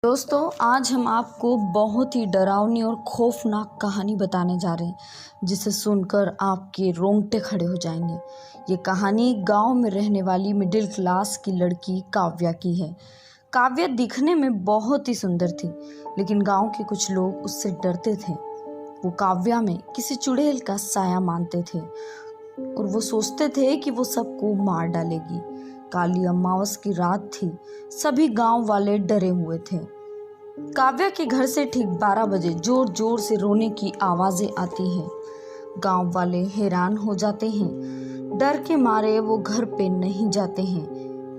दोस्तों, आज हम आपको बहुत ही डरावनी और खौफनाक कहानी बताने जा रहे हैं जिसे सुनकर आपके रोंगटे खड़े हो जाएंगे। ये कहानी गांव में रहने वाली मिडिल क्लास की लड़की काव्या की है। काव्या दिखने में बहुत ही सुंदर थी, लेकिन गांव के कुछ लोग उससे डरते थे। वो काव्या में किसी चुड़ैल का साया मानते थे और वो सोचते थे कि वो सबको मार डालेगी। काली अमावस की रात थी, सभी गांव वाले डरे हुए थे। काव्या के घर से ठीक 12 बजे जोर जोर से रोने की आवाजें आती हैं। गांव वाले हैरान हो जाते हैं, डर के मारे वो घर पे नहीं जाते हैं।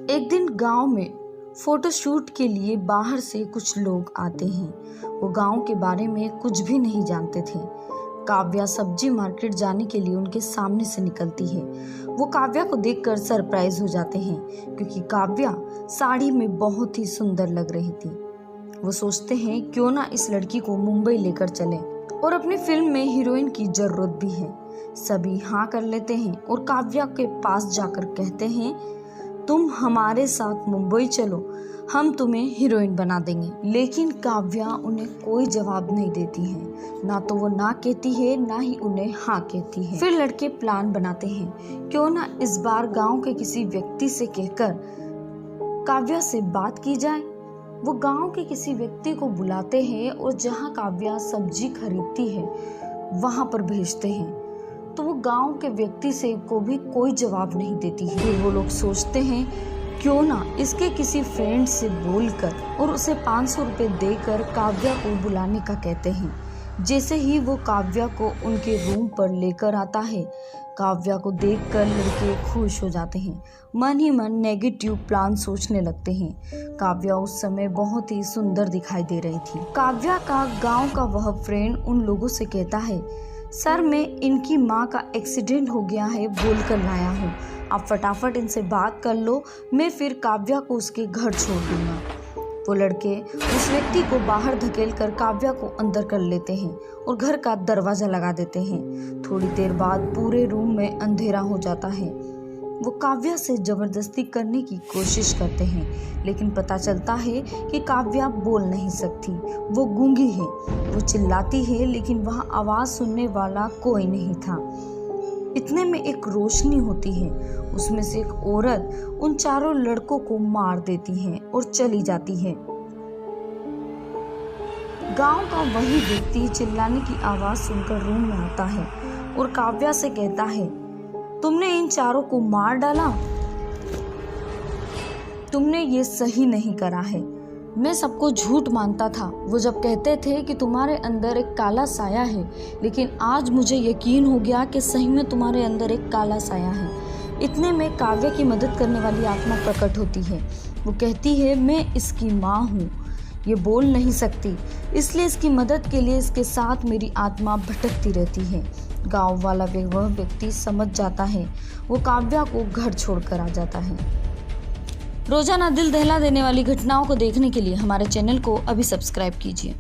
एक दिन गांव में फोटोशूट के लिए बाहर से कुछ लोग आते हैं। वो गांव के बारे में कुछ भी नहीं जानते थे। काव्या सब्जी मार्केट जाने के लिए उनके सामने से निकलती है। वो काव्या को देखकर सरप्राइज हो जाते हैं, क्योंकि काव्या साड़ी में बहुत ही सुंदर लग रही थी। वो सोचते हैं क्यों ना इस लड़की को मुंबई लेकर चलें, और अपनी फिल्म में हीरोइन की जरूरत भी है। सभी हाँ कर लेते हैं और काव्या के पास जाकर कहते हैं, तुम हमारे साथ मुंबई चलो, हम तुम्हें हीरोइन बना देंगे। लेकिन काव्या उन्हें कोई जवाब नहीं देती है। ना तो वो ना कहती है, ना ही उन्हें हाँ कहती है। फिर लड़के प्लान बनाते हैं, क्यों ना इस बार गांव के किसी व्यक्ति से कहकर काव्या से बात की जाए। वो गांव के किसी व्यक्ति को बुलाते हैं और जहां काव्या सब्जी खरीदती है वहां पर भेजते हैं। तो वो गांव के व्यक्ति से को भी कोई जवाब नहीं देती है। फिर वो लोग सोचते हैं क्यों ना इसके किसी फ्रेंड से बोलकर और उसे 500 रुपये देकर काव्या को बुलाने का कहते हैं। जैसे ही वो काव्या को उनके रूम पर लेकर आता है, काव्या को देखकर लड़के खुश हो जाते हैं। मन ही मन नेगेटिव प्लान सोचने लगते हैं। काव्या उस समय बहुत ही सुंदर दिखाई दे रही थी। काव्या का गांव का वह फ्रेंड उन लोगों से कहता है, सर मैं इनकी माँ का एक्सीडेंट हो गया है बोलकर लाया हूँ, आप फटाफट इनसे बात कर लो, मैं फिर काव्या को उसके घर छोड़ दूंगा। वो लड़के उस व्यक्ति को बाहर धकेल कर काव्या को अंदर कर लेते हैं और घर का दरवाजा लगा देते हैं। थोड़ी देर बाद पूरे रूम में अंधेरा हो जाता है। वो काव्या से जबरदस्ती करने की कोशिश करते हैं, लेकिन पता चलता है कि काव्या बोल नहीं सकती, वो गूंगी है। वो चिल्लाती है, लेकिन वहाँ आवाज़ सुनने वाला कोई नहीं था। इतने में एक रोशनी होती है, उसमें से एक औरत उन चारों लड़कों को मार देती है और चली जाती है। गांव का वही व्यक्ति चिल्लाने की आवाज़ सुनकर रूम में आता है और काव्या से कहता है, तुमने इन चारों को मार डाला, तुमने ये सही नहीं करा है। मैं सबको झूठ मानता था। वो जब कहते थे कि तुम्हारे अंदर एक काला साया है, लेकिन आज मुझे यकीन हो गया कि सही में तुम्हारे अंदर एक काला साया है। इतने में काव्या की मदद करने वाली आत्मा प्रकट होती है। वो कहती है, मैं इसकी माँ हूँ, ये बोल नहीं सकती, इसलिए इसकी मदद के लिए इसके साथ मेरी आत्मा भटकती रहती है। गांव वाला वह व्यक्ति समझ जाता है। वो काव्या को घर छोड़कर आ जाता है। रोजाना दिल दहला देने वाली घटनाओं को देखने के लिए हमारे चैनल को अभी सब्सक्राइब कीजिए।